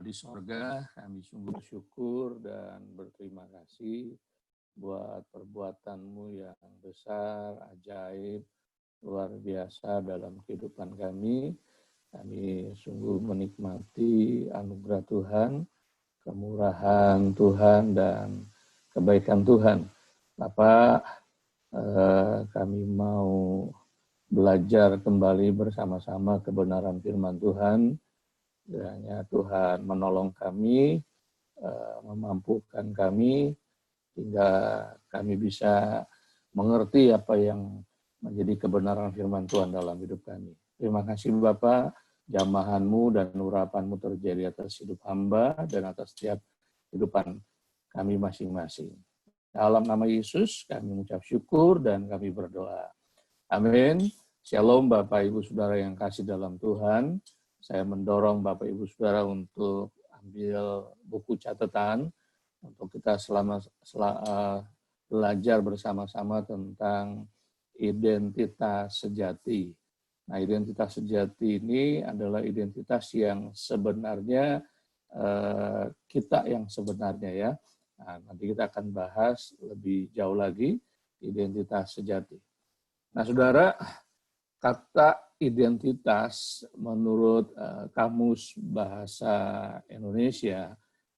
di sorga, kami sungguh bersyukur dan berterima kasih buat perbuatan-Mu yang besar, ajaib, luar biasa dalam kehidupan kami. Kami sungguh menikmati anugerah Tuhan, kemurahan Tuhan, dan kebaikan Tuhan. Bapak, kami mau belajar kembali bersama-sama kebenaran firman Tuhan. Kiranya Tuhan menolong kami, memampukan kami, hingga kami bisa mengerti apa yang menjadi kebenaran firman Tuhan dalam hidup kami. Terima kasih Bapak, jamahan-Mu dan urapan-Mu terjadi atas hidup hamba dan atas setiap kehidupan kami masing-masing. Dalam nama Yesus kami mengucap syukur dan kami berdoa. Amin. Shalom Bapak Ibu Saudara yang kasih dalam Tuhan. Saya mendorong Bapak Ibu Saudara untuk ambil buku catatan untuk kita belajar bersama-sama tentang identitas sejati. Nah, identitas sejati ini adalah identitas yang sebenarnya kita yang sebenarnya ya. Nah, nanti kita akan bahas lebih jauh lagi identitas sejati. Nah, Saudara, kata identitas menurut Kamus Bahasa Indonesia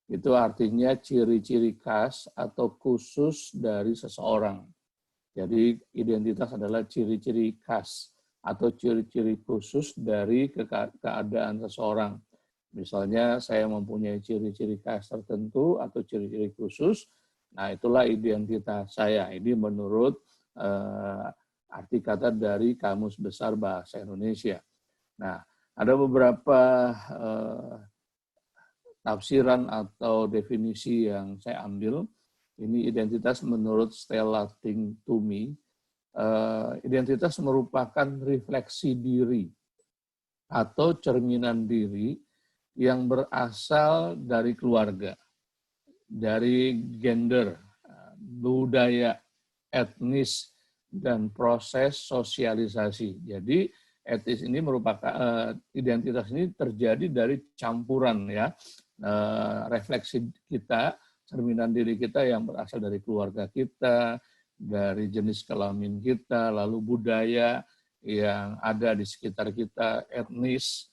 itu artinya ciri-ciri khas atau khusus dari seseorang. Jadi identitas adalah ciri-ciri khas atau ciri-ciri khusus dari keadaan seseorang. Misalnya saya mempunyai ciri-ciri khas tertentu atau ciri-ciri khusus, nah itulah identitas saya. Ini menurut arti kata dari Kamus Besar Bahasa Indonesia. Nah, ada beberapa tafsiran atau definisi yang saya ambil. Ini identitas menurut Stella Tumi. Identitas merupakan refleksi diri atau cerminan diri yang berasal dari keluarga, dari gender, budaya, etnis, dan proses sosialisasi. Jadi etis ini merupakan identitas ini terjadi dari campuran ya refleksi kita, cerminan diri kita yang berasal dari keluarga kita, dari jenis kelamin kita, lalu budaya yang ada di sekitar kita, etnis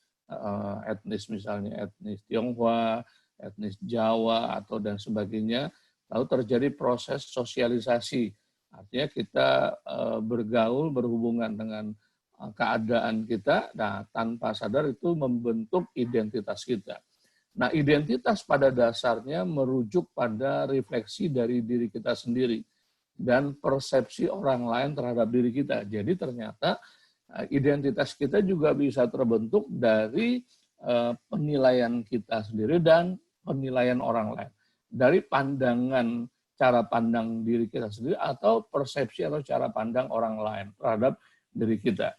misalnya etnis Tionghoa, etnis Jawa atau dan sebagainya. Lalu terjadi proses sosialisasi. Artinya kita bergaul, berhubungan dengan keadaan kita, nah tanpa sadar itu membentuk identitas kita. Nah identitas pada dasarnya merujuk pada refleksi dari diri kita sendiri dan persepsi orang lain terhadap diri kita. Jadi ternyata identitas kita juga bisa terbentuk dari penilaian kita sendiri dan penilaian orang lain. Dari pandangan cara pandang diri kita sendiri atau persepsi atau cara pandang orang lain terhadap diri kita.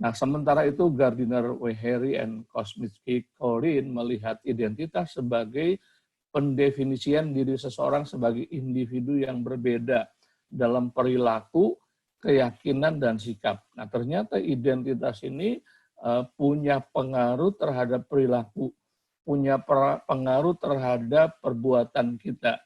Nah, sementara itu Gardiner Wehery and Kosminski-Corin melihat identitas sebagai pendefinisian diri seseorang sebagai individu yang berbeda dalam perilaku, keyakinan, dan sikap. Nah, ternyata identitas ini punya pengaruh terhadap perilaku, punya pengaruh terhadap perbuatan kita,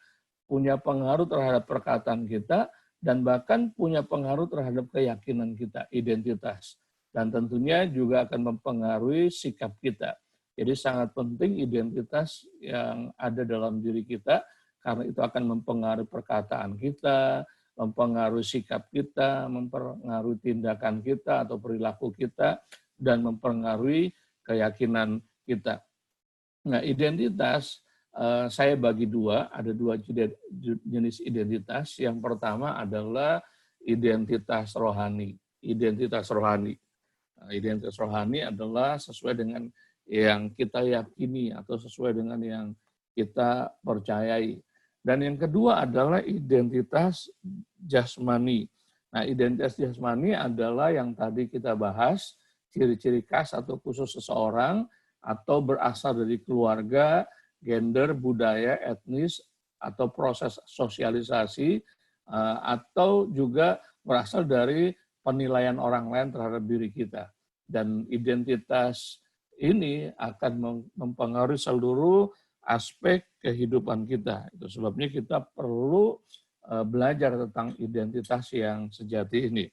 punya pengaruh terhadap perkataan kita, dan bahkan punya pengaruh terhadap keyakinan kita, identitas. Dan tentunya juga akan mempengaruhi sikap kita. Jadi sangat penting identitas yang ada dalam diri kita, karena itu akan mempengaruhi perkataan kita, mempengaruhi sikap kita, mempengaruhi tindakan kita atau perilaku kita, dan mempengaruhi keyakinan kita. Nah, identitas saya bagi dua, ada dua jenis identitas. Yang pertama adalah identitas rohani. Identitas rohani. Identitas rohani adalah sesuai dengan yang kita yakini atau sesuai dengan yang kita percayai. Dan yang kedua adalah identitas jasmani. Nah, identitas jasmani adalah yang tadi kita bahas, ciri-ciri khas atau khusus seseorang atau berasal dari keluarga, gender, budaya, etnis, atau proses sosialisasi, atau juga berasal dari penilaian orang lain terhadap diri kita. Dan identitas ini akan mempengaruhi seluruh aspek kehidupan kita. Itu sebabnya kita perlu belajar tentang identitas yang sejati ini.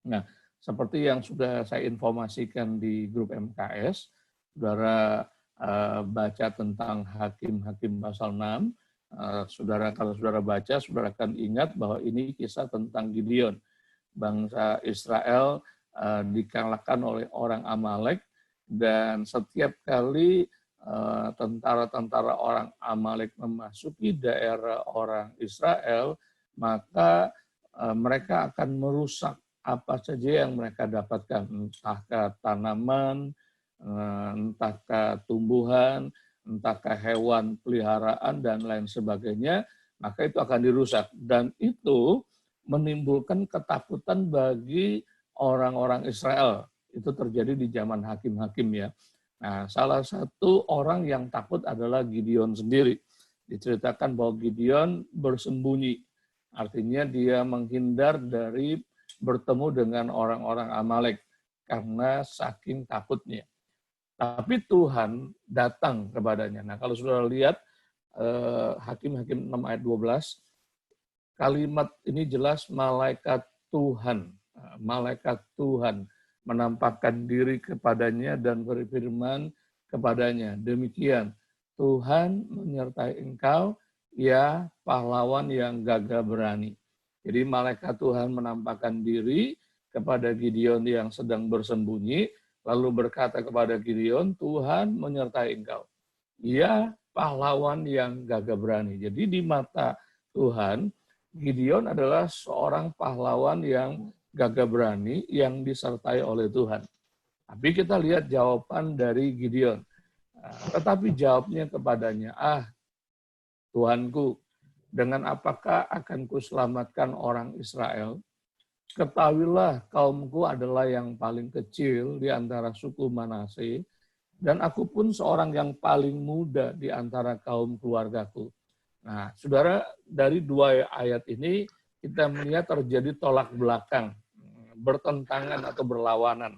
Nah, seperti yang sudah saya informasikan di grup MKS, saudara baca tentang Hakim-Hakim pasal 6, kalau saudara baca, saudara akan ingat bahwa ini kisah tentang Gideon. Bangsa Israel dikalahkan oleh orang Amalek, dan setiap kali tentara-tentara orang Amalek memasuki daerah orang Israel, maka mereka akan merusak apa saja yang mereka dapatkan, entahkah tanaman, entahkah tumbuhan, entahkah hewan peliharaan, dan lain sebagainya, maka itu akan dirusak. Dan itu menimbulkan ketakutan bagi orang-orang Israel. Itu terjadi di zaman hakim-hakim ya. Nah, salah satu orang yang takut adalah Gideon sendiri. Diceritakan bahwa Gideon bersembunyi. Artinya dia menghindar dari bertemu dengan orang-orang Amalek karena saking takutnya. Tapi Tuhan datang kepadanya. Nah, kalau saudara lihat Hakim-Hakim 6 ayat 12, kalimat ini jelas malaikat Tuhan. Malaikat Tuhan menampakkan diri kepadanya dan berfirman kepadanya, demikian, Tuhan menyertai engkau, ya pahlawan yang gagah berani. Jadi malaikat Tuhan menampakkan diri kepada Gideon yang sedang bersembunyi, lalu berkata kepada Gideon, Tuhan menyertai engkau. Ya pahlawan yang gagah berani. Jadi di mata Tuhan, Gideon adalah seorang pahlawan yang gagah berani yang disertai oleh Tuhan. Tapi kita lihat jawaban dari Gideon. Tetapi jawabnya kepadanya, Tuhanku, dengan apakah akan kuselamatkan orang Israel? Ketahuilah kaumku adalah yang paling kecil di antara suku Manase, dan aku pun seorang yang paling muda di antara kaum keluargaku. Nah, saudara, dari dua ayat ini kita melihat terjadi tolak belakang, bertentangan atau berlawanan.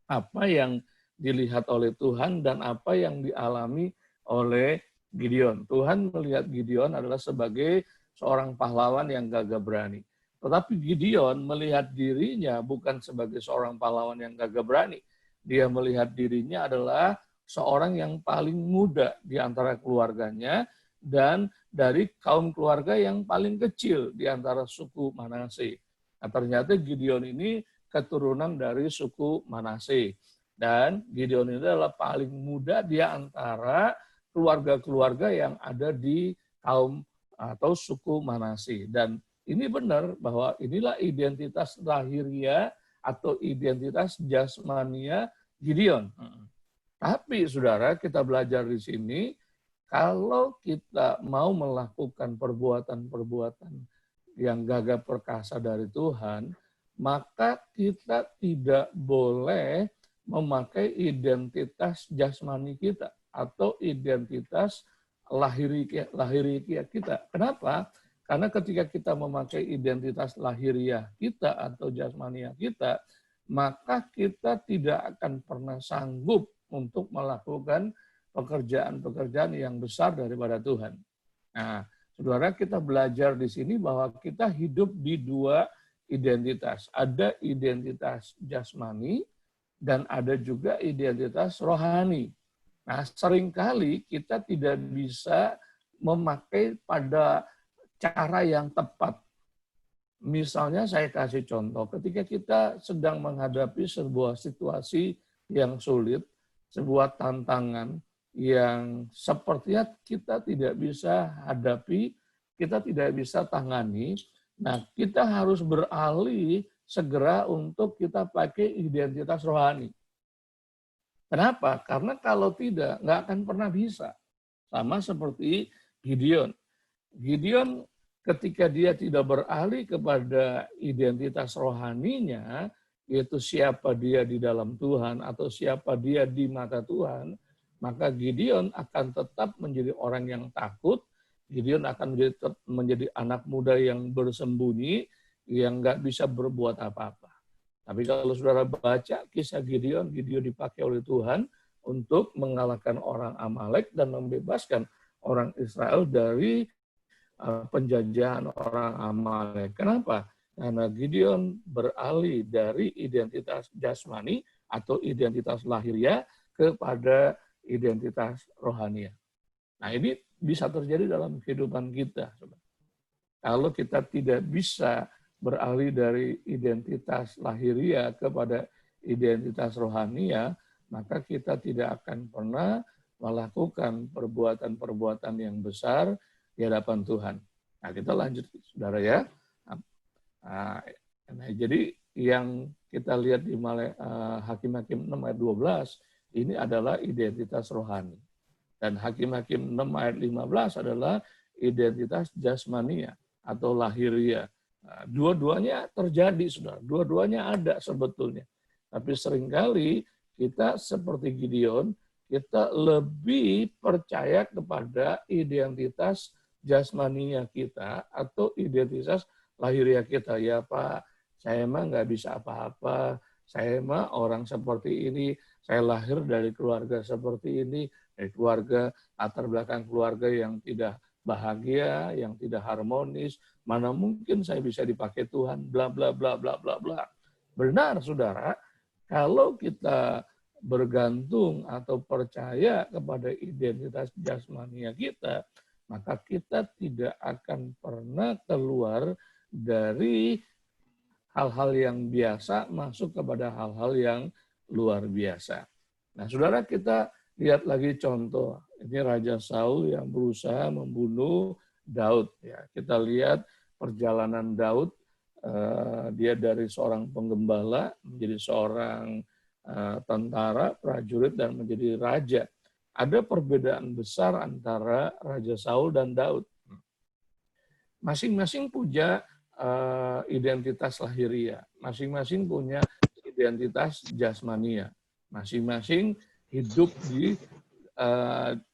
Apa yang dilihat oleh Tuhan dan apa yang dialami oleh Gideon. Tuhan melihat Gideon adalah sebagai seorang pahlawan yang gagah berani. Tetapi Gideon melihat dirinya bukan sebagai seorang pahlawan yang gagah berani. Dia melihat dirinya adalah seorang yang paling muda di antara keluarganya dan dari kaum keluarga yang paling kecil di antara suku Manase. Nah, ternyata Gideon ini keturunan dari suku Manase. Dan Gideon ini adalah paling muda di antara keluarga-keluarga yang ada di kaum atau suku Manase. Dan ini benar bahwa inilah identitas lahiriah atau identitas jasmania Gideon. Tapi saudara, kita belajar di sini, kalau kita mau melakukan perbuatan-perbuatan yang gagah perkasa dari Tuhan, maka kita tidak boleh memakai identitas jasmani kita atau identitas lahiriah kita. Kenapa? Karena ketika kita memakai identitas lahiriah kita atau jasmaniah kita, maka kita tidak akan pernah sanggup untuk melakukan pekerjaan-pekerjaan yang besar daripada Tuhan. Nah, saudara, kita belajar di sini bahwa kita hidup di dua identitas. Ada identitas jasmani dan ada juga identitas rohani. Nah, seringkali kita tidak bisa memakai pada cara yang tepat. Misalnya saya kasih contoh, ketika kita sedang menghadapi sebuah situasi yang sulit, sebuah tantangan yang sepertinya kita tidak bisa hadapi, kita tidak bisa tangani, nah kita harus beralih segera untuk kita pakai identitas rohani. Kenapa? Karena kalau tidak, nggak akan pernah bisa. Sama seperti Gideon. Gideon ketika dia tidak beralih kepada identitas rohaninya, yaitu siapa dia di dalam Tuhan atau siapa dia di mata Tuhan, maka Gideon akan tetap menjadi orang yang takut, Gideon akan menjadi anak muda yang bersembunyi, yang nggak bisa berbuat apa-apa. Tapi kalau saudara baca kisah Gideon, Gideon dipakai oleh Tuhan, untuk mengalahkan orang Amalek dan membebaskan orang Israel dari penjajahan orang Amalek. Kenapa? Karena Gideon beralih dari identitas jasmani atau identitas lahiriah kepada identitas rohania. Nah, ini bisa terjadi dalam kehidupan kita. Kalau kita tidak bisa beralih dari identitas lahiriah kepada identitas rohania, maka kita tidak akan pernah melakukan perbuatan-perbuatan yang besar di hadapan Tuhan. Nah, kita lanjut, saudara ya. Nah, jadi yang kita lihat di Hakim-Hakim 6 ayat 12, ini adalah identitas rohani. Dan Hakim-Hakim 6 ayat 15 adalah identitas jasmania atau lahiriah. Nah, dua-duanya terjadi, saudara. Dua-duanya ada sebetulnya. Tapi seringkali kita seperti Gideon, kita lebih percaya kepada identitas jasmania kita atau identitas lahiriah kita. Ya Pak, saya emang nggak bisa apa-apa. Saya emang orang seperti ini. Saya lahir dari keluarga seperti ini. Dari keluarga, latar belakang keluarga yang tidak bahagia, yang tidak harmonis. Mana mungkin saya bisa dipakai Tuhan, bla bla bla bla bla bla. Benar, saudara, kalau kita bergantung atau percaya kepada identitas jasmania kita, maka kita tidak akan pernah keluar dari hal-hal yang biasa masuk kepada hal-hal yang luar biasa. Nah, saudara, kita lihat lagi contoh. Ini Raja Saul yang berusaha membunuh Daud. Ya, kita lihat perjalanan Daud. Dia dari seorang penggembala menjadi seorang tentara, prajurit, dan menjadi raja. Ada perbedaan besar antara Raja Saul dan Daud. Masing-masing punya identitas lahiriah, masing-masing punya identitas jasmania, masing-masing hidup di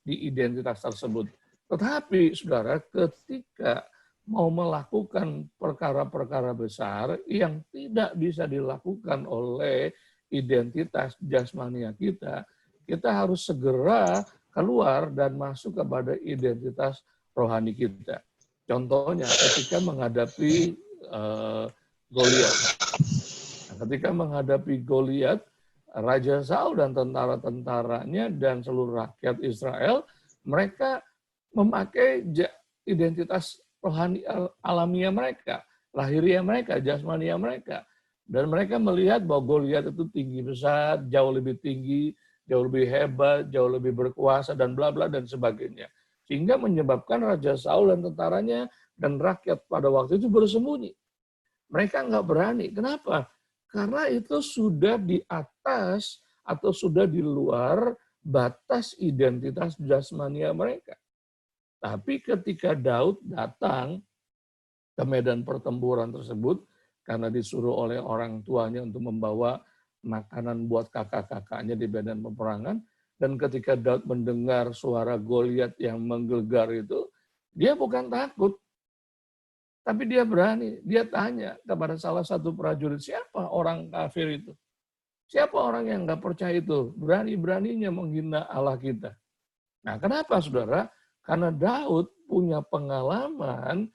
identitas tersebut. Tetapi, saudara, ketika mau melakukan perkara-perkara besar yang tidak bisa dilakukan oleh identitas jasmania kita, kita harus segera keluar dan masuk kepada identitas rohani kita. Contohnya ketika menghadapi Goliat. Nah, ketika menghadapi Goliat, Raja Saul dan tentara-tentaranya dan seluruh rakyat Israel, mereka memakai identitas rohani alamiah mereka, lahiriah mereka, jasmania mereka. Dan mereka melihat bahwa Goliat itu tinggi besar, jauh lebih tinggi, jauh lebih hebat, jauh lebih berkuasa, dan bla bla dan sebagainya. Sehingga menyebabkan Raja Saul dan tentaranya dan rakyat pada waktu itu bersembunyi. Mereka nggak berani. Kenapa? Karena itu sudah di atas atau sudah di luar batas identitas jasmania mereka. Tapi ketika Daud datang ke medan pertempuran tersebut, karena disuruh oleh orang tuanya untuk membawa makanan buat kakak-kakaknya di medan peperangan, dan ketika Daud mendengar suara Goliat yang menggelegar itu, dia bukan takut, tapi dia berani. Dia tanya kepada salah satu prajurit, siapa orang kafir itu? Siapa orang yang nggak percaya itu? Berani-beraninya menghina Allah kita. Nah, kenapa, saudara? Karena Daud punya pengalaman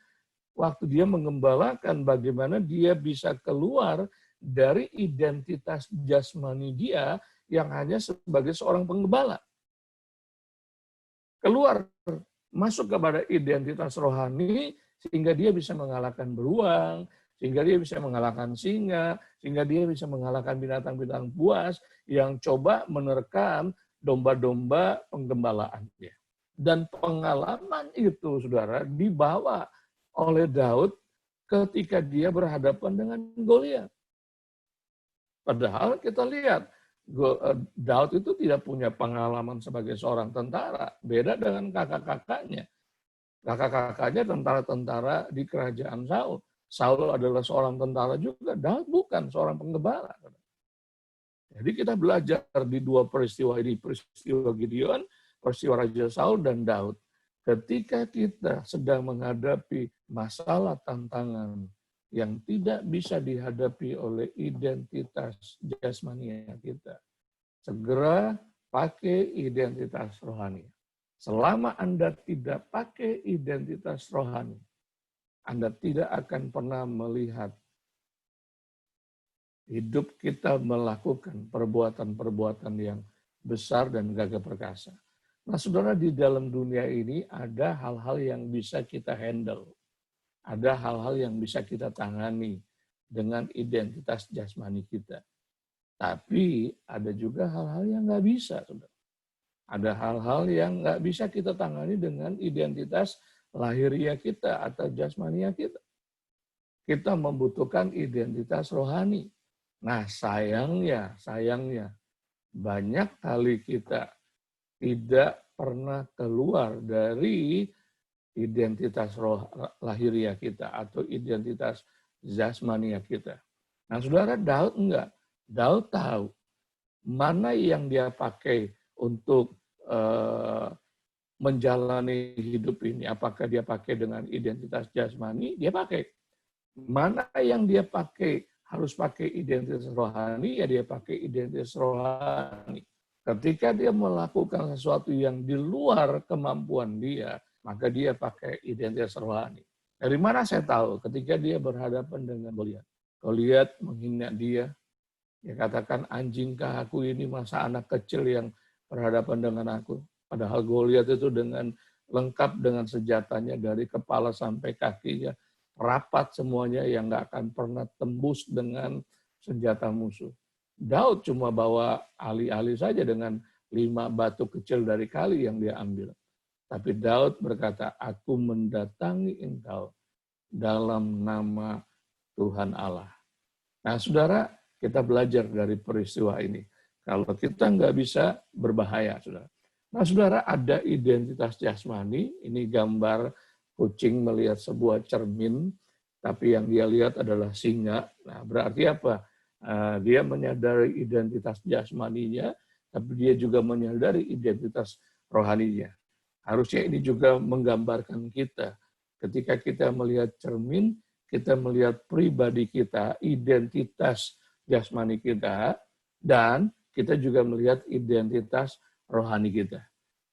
waktu dia mengembalakan bagaimana dia bisa keluar dari identitas jasmani dia yang hanya sebagai seorang penggembala. Keluar, masuk kepada identitas rohani, sehingga dia bisa mengalahkan beruang, sehingga dia bisa mengalahkan singa, sehingga dia bisa mengalahkan binatang-binatang buas yang coba menerkam domba-domba penggembalaannya. Dan pengalaman itu, saudara, dibawa oleh Daud ketika dia berhadapan dengan Goliat. Padahal kita lihat, Daud itu tidak punya pengalaman sebagai seorang tentara. Beda dengan kakak-kakaknya. Kakak-kakaknya tentara-tentara di kerajaan Saul. Saul adalah seorang tentara juga. Daud bukan seorang penggembala. Jadi kita belajar di dua peristiwa ini. Peristiwa Gideon, peristiwa Raja Saul, dan Daud. Ketika kita sedang menghadapi masalah tantangan yang tidak bisa dihadapi oleh identitas jasmania kita, segera pakai identitas rohani. Selama Anda tidak pakai identitas rohani, Anda tidak akan pernah melihat hidup kita melakukan perbuatan-perbuatan yang besar dan gagah perkasa. Nah, saudara, di dalam dunia ini ada hal-hal yang bisa kita handle. Ada hal-hal yang bisa kita tangani dengan identitas jasmani kita. Tapi ada juga hal-hal yang nggak bisa, saudara. Ada hal-hal yang nggak bisa kita tangani dengan identitas lahiriah kita atau jasmania kita. Kita membutuhkan identitas rohani. Nah, sayangnya, banyak kali kita tidak pernah keluar dari identitas lahiriah kita atau identitas jasmania kita. Nah, saudara, Daud enggak. Daud tahu mana yang dia pakai untuk menjalani hidup ini. Apakah dia pakai dengan identitas jasmani? Dia pakai. Mana yang dia pakai harus pakai identitas rohani, ya dia pakai identitas rohani. Ketika dia melakukan sesuatu yang di luar kemampuan dia, maka dia pakai identitas rohani. Dari mana saya tahu? Ketika dia berhadapan dengan Goliat. Goliat menghina dia. Dia katakan, anjingkah aku ini, masa anak kecil yang berhadapan dengan aku. Padahal Goliat itu dengan lengkap dengan senjatanya dari kepala sampai kakinya. Rapat semuanya yang nggak akan pernah tembus dengan senjata musuh. Daud cuma bawa ali-ali saja dengan 5 batu kecil dari kali yang dia ambil. Tapi Daud berkata, aku mendatangi engkau dalam nama Tuhan Allah. Nah, saudara, kita belajar dari peristiwa ini. Kalau kita nggak bisa, berbahaya, saudara. Nah, saudara, ada identitas jasmani. Ini gambar kucing melihat sebuah cermin, tapi yang dia lihat adalah singa. Nah, berarti apa? Dia menyadari identitas jasmaninya, tapi dia juga menyadari identitas rohaninya. Harusnya ini juga menggambarkan kita. Ketika kita melihat cermin, kita melihat pribadi kita, identitas jasmani kita, dan kita juga melihat identitas rohani kita.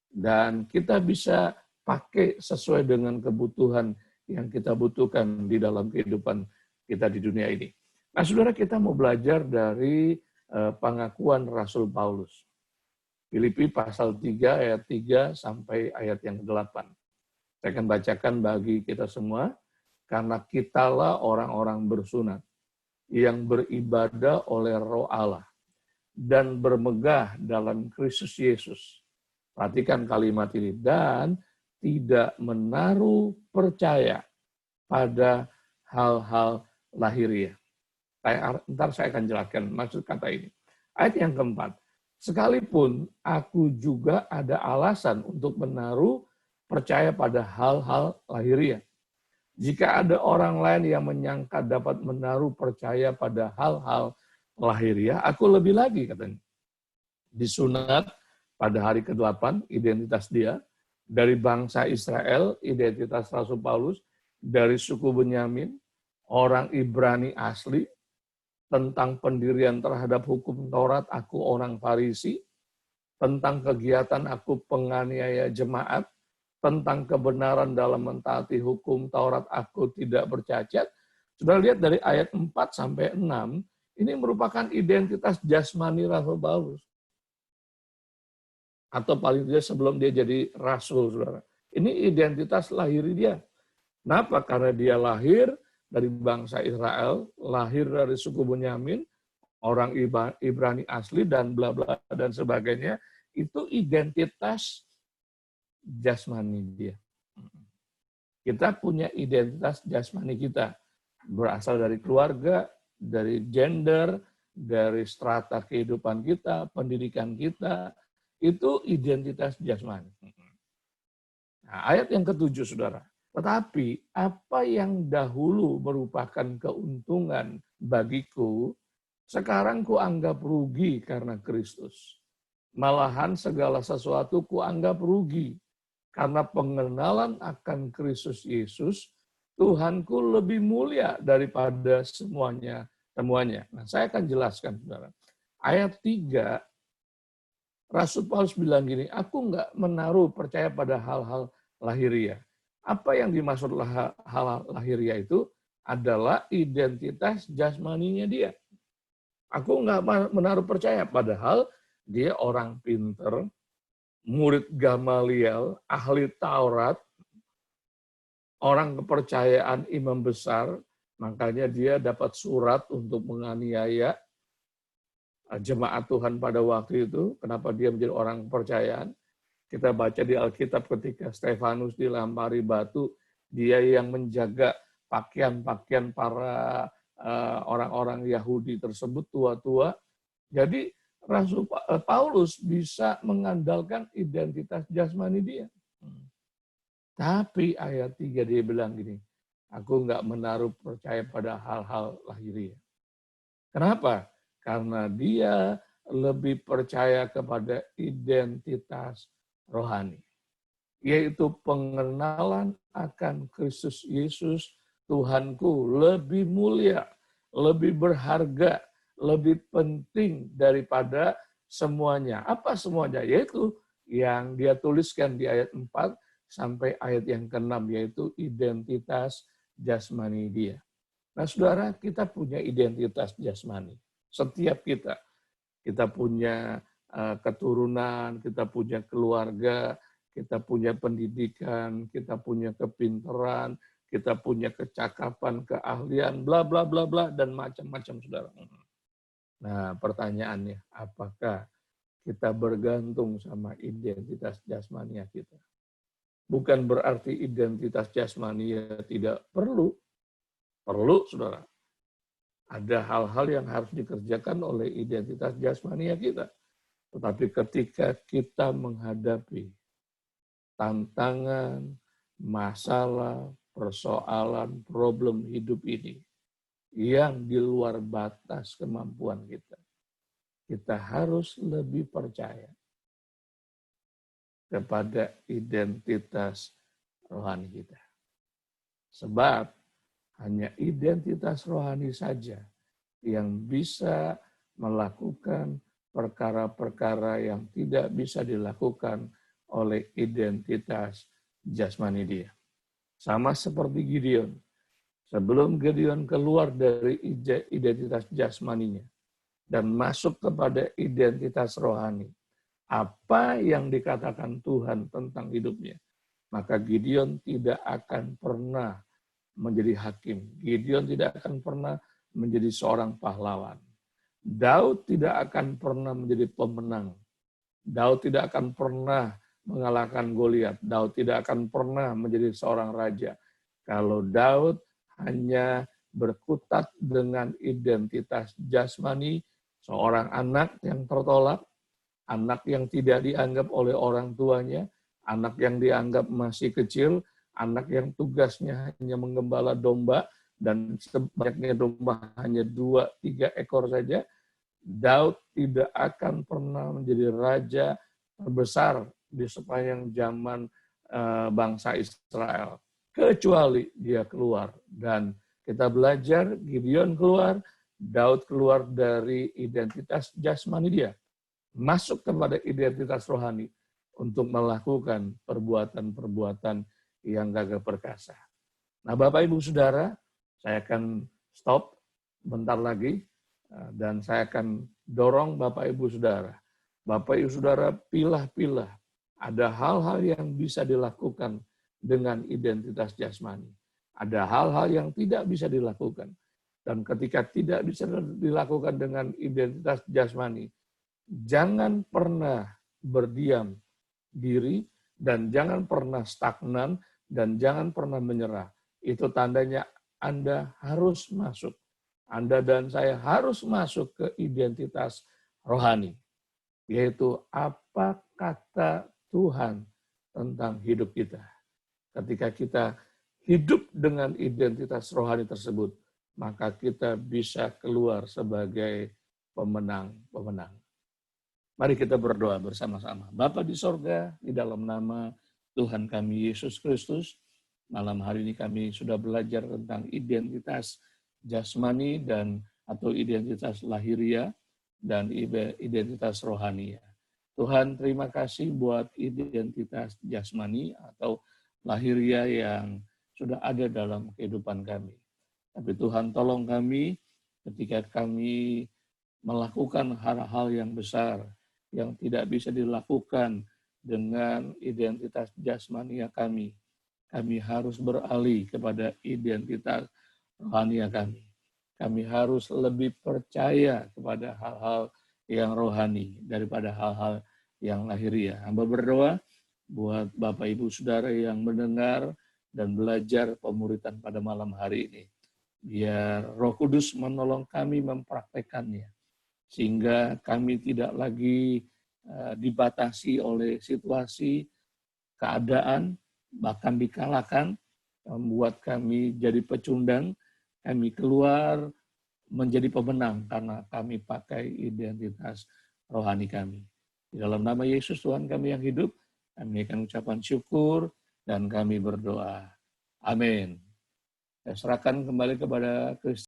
Dan kita bisa pakai sesuai dengan kebutuhan yang kita butuhkan di dalam kehidupan kita di dunia ini. Nah, saudara, kita mau belajar dari pengakuan Rasul Paulus. Filipi pasal 3 ayat 3 sampai ayat yang 8. Saya akan bacakan bagi kita semua. Karena kitalah orang-orang bersunat yang beribadah oleh Roh Allah dan bermegah dalam Kristus Yesus. Perhatikan kalimat ini. Dan tidak menaruh percaya pada hal-hal lahiriah. Ntar saya akan jelaskan maksud kata ini. Ayat yang keempat. Sekalipun aku juga ada alasan untuk menaruh percaya pada hal-hal lahiriah. Jika ada orang lain yang menyangka dapat menaruh percaya pada hal-hal lahiriah, aku lebih lagi, katanya. Disunat pada hari ke-8, identitas dia. Dari bangsa Israel, identitas Rasul Paulus. Dari suku Benyamin, orang Ibrani asli. Tentang pendirian terhadap hukum Taurat, aku orang Farisi. Tentang kegiatan aku penganiaya jemaat. Tentang kebenaran dalam mentaati hukum Taurat, aku tidak bercacat. Sudah lihat dari ayat 4 sampai 6, ini merupakan identitas jasmani Rasul Paulus. Atau paling tidak sebelum dia jadi rasul, saudara. Ini identitas lahir dia. Kenapa? Karena dia lahir dari bangsa Israel, lahir dari suku Benyamin, orang Ibrani asli, dan bla bla dan sebagainya. Itu identitas jasmani dia. Kita punya identitas jasmani kita. Berasal dari keluarga, dari gender, dari strata kehidupan kita, pendidikan kita. Itu identitas jasmani. Nah, ayat yang ke-7, saudara. Tetapi apa yang dahulu merupakan keuntungan bagiku, sekarang kuanggap rugi karena Kristus. Malahan segala sesuatu kuanggap rugi. Karena pengenalan akan Kristus Yesus, Tuhanku lebih mulia daripada semuanya. Nah, saya akan jelaskan, saudara. Ayat 3 Rasul Paulus bilang gini, aku nggak menaruh percaya pada hal-hal lahiriah. Apa yang dimaksud hal lahiriah itu adalah identitas jasmaninya dia. Aku nggak menaruh percaya, padahal dia orang pinter, murid Gamaliel, ahli Taurat, orang kepercayaan imam besar, makanya dia dapat surat untuk menganiaya jemaat Tuhan pada waktu itu. Kenapa dia menjadi orang kepercayaan? Kita baca di Alkitab ketika Stefanus dilempari batu, dia yang menjaga pakaian-pakaian para orang-orang Yahudi tersebut tua-tua. Jadi Rasul Paulus bisa mengandalkan identitas jasmani dia. Tapi ayat 3 dia bilang gini, aku nggak menaruh percaya pada hal-hal lahiriah. Kenapa? Karena dia lebih percaya kepada identitas rohani, yaitu pengenalan akan Kristus Yesus Tuhanku lebih mulia, lebih berharga, lebih penting daripada semuanya. Apa semuanya? Yaitu yang dia tuliskan di ayat 4 sampai ayat yang ke-6, yaitu identitas jasmani dia. Nah, saudara, kita punya identitas jasmani. Setiap kita punya keturunan, kita punya keluarga, kita punya pendidikan, kita punya kepintaran, kita punya kecakapan, keahlian, bla bla bla bla, dan macam-macam, saudara. Nah, pertanyaannya, apakah kita bergantung sama identitas jasmania kita? Bukan berarti identitas jasmania tidak perlu. Perlu, saudara. Ada hal-hal yang harus dikerjakan oleh identitas jasmania kita. Tetapi ketika kita menghadapi tantangan, masalah, persoalan, problem hidup ini yang di luar batas kemampuan kita harus lebih percaya kepada identitas rohani kita. Sebab hanya identitas rohani saja yang bisa melakukan perkara-perkara yang tidak bisa dilakukan oleh identitas jasmani dia. Sama seperti Gideon. Sebelum Gideon keluar dari identitas jasmaninya dan masuk kepada identitas rohani, apa yang dikatakan Tuhan tentang hidupnya, maka Gideon tidak akan pernah menjadi hakim. Gideon tidak akan pernah menjadi seorang pahlawan. Daud tidak akan pernah menjadi pemenang. Daud tidak akan pernah mengalahkan Goliat. Daud tidak akan pernah menjadi seorang raja. Kalau Daud hanya berkutat dengan identitas jasmani, seorang anak yang tertolak, anak yang tidak dianggap oleh orang tuanya, anak yang dianggap masih kecil, anak yang tugasnya hanya menggembala domba, dan sebanyaknya domba hanya 2-3 ekor saja, Daud tidak akan pernah menjadi raja terbesar di sepanjang zaman bangsa Israel. Kecuali dia keluar. Dan kita belajar, Gideon keluar, Daud keluar dari identitas jasmani dia, masuk kepada identitas rohani untuk melakukan perbuatan-perbuatan yang gagah perkasa. Nah, Bapak Ibu Saudara, saya akan stop bentar lagi dan saya akan dorong Bapak Ibu Saudara. Bapak Ibu Saudara pilah-pilah, ada hal-hal yang bisa dilakukan dengan identitas jasmani. Ada hal-hal yang tidak bisa dilakukan. Dan ketika tidak bisa dilakukan dengan identitas jasmani, jangan pernah berdiam diri dan jangan pernah stagnan dan jangan pernah menyerah. Itu tandanya Anda harus masuk. Anda dan saya harus masuk ke identitas rohani. Yaitu apa kata Tuhan tentang hidup kita. Ketika kita hidup dengan identitas rohani tersebut, maka kita bisa keluar sebagai pemenang-pemenang. Mari kita berdoa bersama-sama. Bapa di sorga, di dalam nama Tuhan kami Yesus Kristus, malam hari ini kami sudah belajar tentang identitas jasmani dan atau identitas lahiriah dan identitas rohania. Tuhan, terima kasih buat identitas jasmani atau lahiriah yang sudah ada dalam kehidupan kami. Tapi Tuhan, tolong kami ketika kami melakukan hal-hal yang besar yang tidak bisa dilakukan dengan identitas jasmania kami. Kami harus beralih kepada identitas rohania kami. Kami harus lebih percaya kepada hal-hal yang rohani daripada hal-hal yang lahiriah. Hamba berdoa buat Bapak Ibu Saudara yang mendengar dan belajar pemuritan pada malam hari ini. Biar Roh Kudus menolong kami mempraktekannya, sehingga kami tidak lagi dibatasi oleh situasi, keadaan, bahkan dikalahkan, membuat kami jadi pecundang, kami keluar menjadi pemenang karena kami pakai identitas rohani kami. Di dalam nama Yesus Tuhan kami yang hidup, kami akan ucapan syukur dan kami berdoa. Amin. Saya serahkan kembali kepada Kristus.